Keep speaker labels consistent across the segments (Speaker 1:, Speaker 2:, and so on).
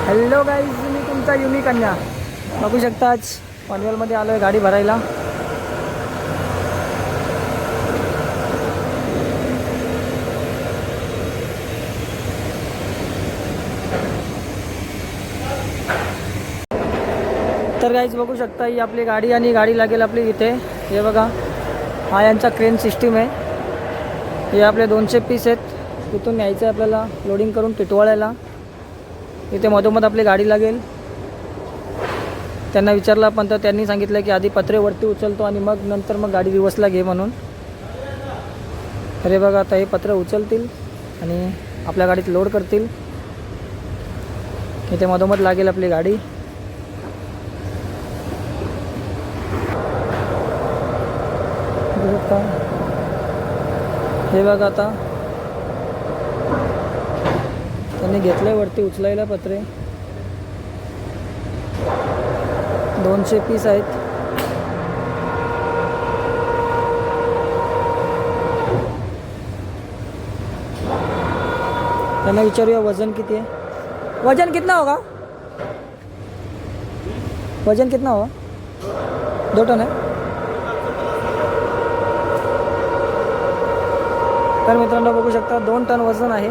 Speaker 1: Hello guys, मी तुमचा unique कन्या बघू शकता. आज पनवेलमध्ये आलो आहे गाडी भरायला. तर गाईज बघू शकता, ही आपली गाडी आणि गाडी लागेल आपली इथे. हे बघा, हा यांचा क्रेन सिस्टीम आहे. हे आपले 200 पीस आहेत. तिथून न्यायचं आहे आपल्याला लोडिंग करून टिटवाळ्याला. इथे मधोमध आपली गाडी लागेल. त्यांना विचारलं पण तर त्यांनी सांगितलं की आधी पत्रे वरती उचलतो आणि मग नंतर मग गाडी रिवर्सला घे म्हणून. अरे बघा, आता हे पत्रे उचलतील आणि आपल्या गाडीत लोड करतील. इथे मधोमध लागेल आपली गाडी. हे बघा, आता त्यांनी घेतलंय वरती उचलायला पत्रे. 200 पीस आहेत. त्यांना विचारूया वजन किती आहे. वजन कितना होगा? वजन कितना होगा? 2 टन आहे. तर मित्रांनो बघू शकता, 2 टन वजन आहे.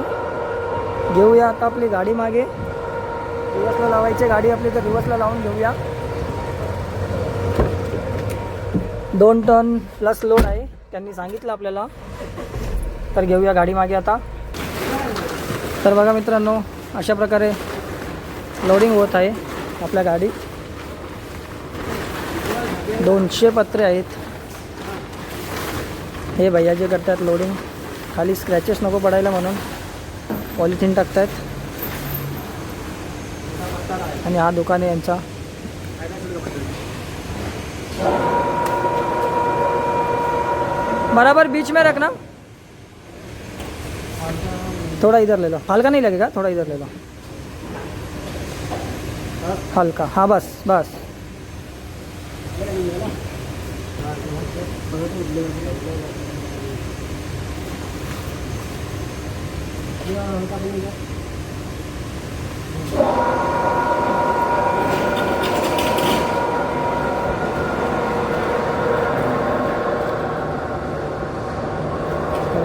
Speaker 1: घेऊया आता आपली गाडी मागे. रिवर्सला लावायची गाडी आपली, तर रिवर्सला लावून घेऊया. 2 टन प्लस लोड आहे त्यांनी सांगितलं आपल्याला. तर घेऊया गाडी मागे आता. तर बघा मित्रांनो, अशा प्रकारे लोडिंग होत आहे आपल्या गाडीत. 200 पत्रे आहेत. हे भैया जे करतात लोडिंग, खाली स्क्रॅचेस नको पडायला म्हणून पॉलिथिन टाकतात. आणि हा दुकान आहे यांचा. बराबर बीच में रखना. थोड़ा इधर ले लो, हल्का नहीं लगेगा, थोड़ा इधर ले लो, हल्का. हाँ बस बस.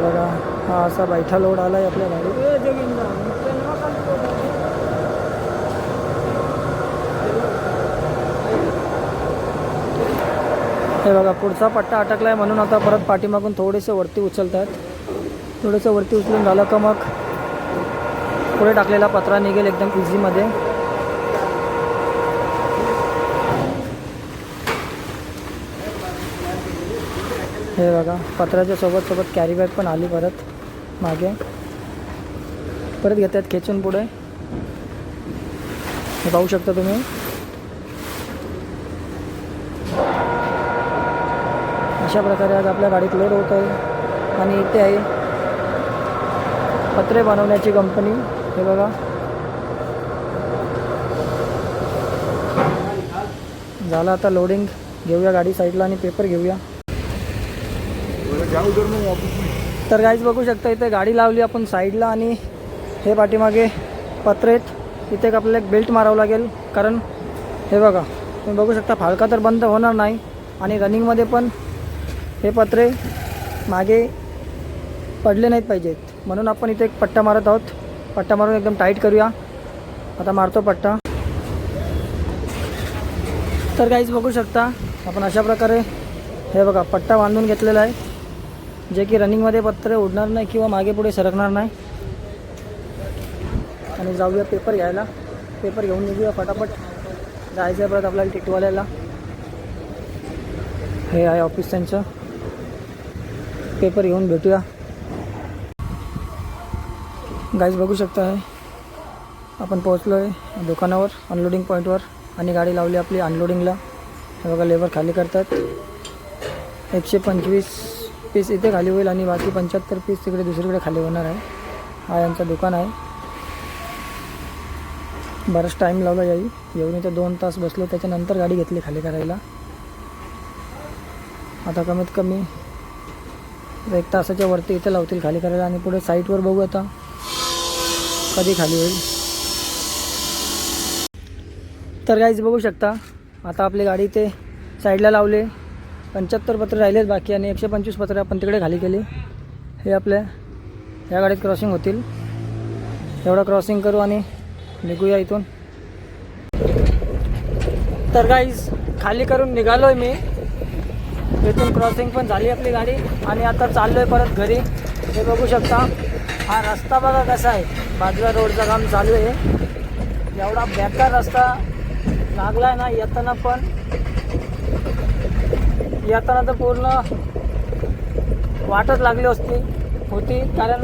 Speaker 1: बघा, हा असा बैठा लोड आला आहे आपल्या गाडीत. हे बघा, पुढचा पट्टा अटकला आहे म्हणून आता परत पाठीमागून थोडेसे वरती उचलतात. थोडंसं वरती उचलून झालं का मग पुढे टाकलेला पत्रा निघेल एकदम इझीमध्ये. हे बघा, पत्राच्या सोबत कॅरी बॅग पण आली परत मागे. परत घेतात खेचून पुढे. हे पाहू शकता तुम्ही. अशा प्रकारे आज आपल्या गाडीत लोड होत आहे. आणि इथे आहे पत्रे बनवण्याची कंपनी. हे बघा, झालं आता लोडिंग. घेऊया गाडी साईडला आणि पेपर घेऊया. तर गाईज बघू शकता, इथे गाडी लावली आपण साईडला आणि हे पाठीमागे पत्रे आहेत. इथे आपल्याला एक बेल्ट मारावं लागेल, कारण हे बघा तुम्ही बघू शकता, फाळका तर बंद होणार नाही आणि रनिंगमध्ये पण हे पत्रे मागे पडले नाहीत पाहिजेत. म्हणून आपण इथे एक पट्टा मारत आहोत. पट्टा मारून एकदम टाईट करूया. आता मारतो पट्टा. तर गाईज बघू शकता, आपण अशा प्रकारे हे बघा पट्टा बांधून घेतलेला आहे, जे की रनिंगमध्ये पत्रे उडणार नाही किंवा मागे पुढे सरकणार नाही. आणि जाऊया पेपर घ्यायला. पेपर घेऊन निघूया फटाफट. जायचं आहे परत आपल्याला टिटवाळ्याला. हे आहे ऑफिस त्यांचं. पेपर घेऊन भेटूया. गाईज बघू शकता आहे, आपण पोहोचलो आहे दुकानावर, अनलोडिंग पॉईंटवर. आणि गाडी लावली आपली अनलोडिंगला. हे बघा, लेबर खाली करतात. 125 पीस इथे खाली होईल आणि बाकी 75 पीस तिकडे दुसरीकडे खाली होणार आहे. हा यांचं दुकान आहे. बराच टाईम लावला याई. येऊन इथे 2 तास बसलो. त्याच्यानंतर गाडी घेतली खाली करायला. आता कमीत कमी 1 तासाच्या वरती इथे लावतील खाली करायला. आणि पुढे साईटवर बघू आता कधी खाली होईल. तर गाईज बघू शकता आता आपली गाडी ते साईडला लावले. 75 पत्रे राहिलेत बाकी आणि 125 पत्रे आपण तिकडे खाली केली. हे आपल्या या गाडीत क्रॉसिंग होतील. एवढं क्रॉसिंग करू आणि निघूया इथून. तर गाईज खाली करून निघालो आहे मी. इथून क्रॉसिंग पण झाली आपली गाडी आणि आता चाललो आहे परत घरी. हे बघू शकता हा रस्ता बघा कसा आहे. बाजूला रोडचं काम चालू आहे. एवढा बेकार रस्ता लागला आहे ना. येताना तर पूर्ण वाटच लागली होती कारण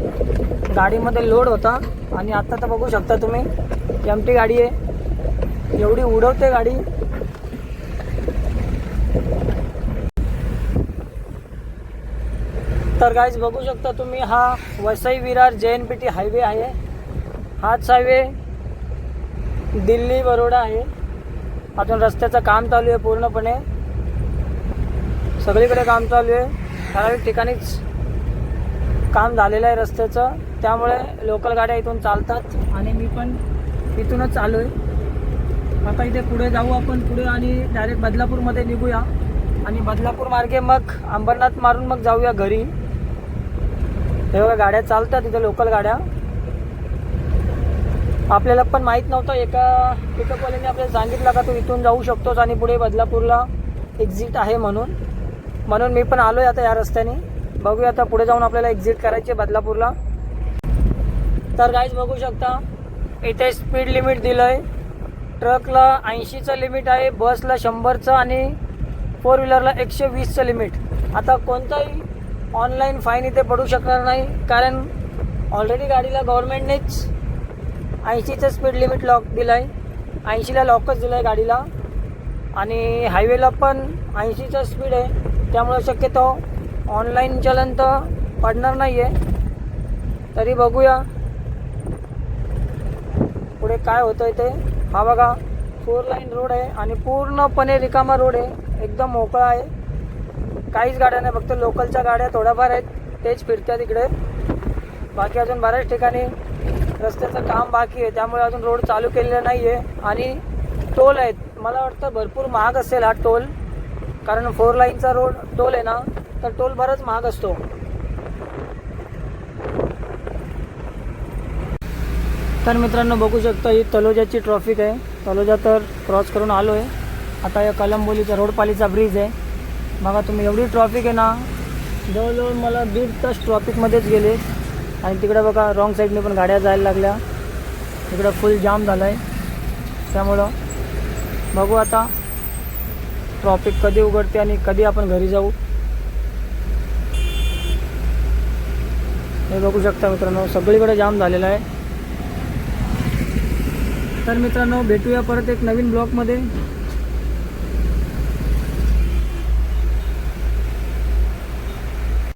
Speaker 1: गाडीमध्ये लोड होता. आणि आता तर बघू शकता तुम्ही एमटी गाडी आहे. एवढी उडवते गाडी. तर गाईज बघू शकता तुम्ही हा वसई विरार JNPT हायवे आहे. हाच हायवे दिल्ली बरोडा आहे. अजून रस्त्याचं काम चालू आहे पूर्णपणे. सगळीकडे काम चालू आहे. ठराविक ठिकाणीच काम झालेलं आहे रस्त्याचं. त्यामुळे लोकल गाड्या इथून चालतात आणि मी पण इथूनच चालू आहे. आता इथे पुढे जाऊ आपण पुढे आणि डायरेक्ट बदलापूरमध्ये निघूया आणि बदलापूर मार्गे मग अंबरनाथ मारून मग जाऊया घरी. हे बघा गाड्या चालतात इथे लोकल गाड्या. आपल्याला पण माहीत नव्हतं. एका पिकअपवाल्याने आपल्याला सांगितलं का तू इथून जाऊ शकतोस आणि पुढे बदलापूरला एक्झिट आहे म्हणून मी पण आलो आहे आता या रस्त्याने. बघूया आता पुढे जाऊन आपल्याला एक्झिट करायची आहे बदलापूरला. तर गाईज बघू शकता इथे स्पीड लिमिट दिलं आहे. ट्रकला 80चं लिमिट आहे, बसला 100चं आणि 4 व्हीलरला 120चं लिमिट. आता कोणताही ऑनलाईन फाईन इथे पडू शकणार नाही कारण ऑलरेडी गाडीला गव्हर्नमेंटनेच 80चं स्पीड लिमिट लॉक दिलं आहे. 80ला लॉकच दिलं आहे गाडीला आणि हायवेला पण 80चं स्पीड आहे. त्यामुळे शक्यतो ऑनलाईन चलन तर पडणार नाही आहे. तरी बघूया पुढे काय होतं आहे ते. हा बघा 4 लाईन रोड आहे आणि पूर्णपणे रिकामा रोड आहे. एकदम मोकळा आहे. काहीच गाड्या नाही. फक्त लोकलच्या गाड्या थोड्याफार आहेत तेच फिरतात इकडे. बाकी अजून बऱ्याच ठिकाणी रस्त्याचं काम बाकी आहे. त्यामुळे अजून रोड चालू केलेला नाही आहे. आणि टोल आहेत. मला वाटतं भरपूर महाग असेल हा टोल कारण 4 लाईनचा रोड टोल आहे ना तर टोल बराच महाग असतो. तर मित्रांनो बघू शकता ही तलोजाची ट्रॉफिक आहे. तलोजा तर क्रॉस करून आलो आहे. आता या कलंबोलीचा रोडपालीचा ब्रिज आहे. बघा तुम्ही एवढी ट्रॉफिक आहे ना. जवळजवळ मला 1.5 तास ट्रॉफिकमध्येच गेले. आणि तिकडे बघा रॉंग साईडने पण गाड्या जायला लागल्या. तिकडं फुल जाम झाला आहे. त्यामुळं बघू आता ट्रॉफिक कधी उघडते आणि कधी आपण घरी जाऊ. हे बघू शकता मित्रांनो सगळीकडे जाम झालेला आहे. तर मित्रांनो भेटूया परत एक नवीन ब्लॉगमध्ये.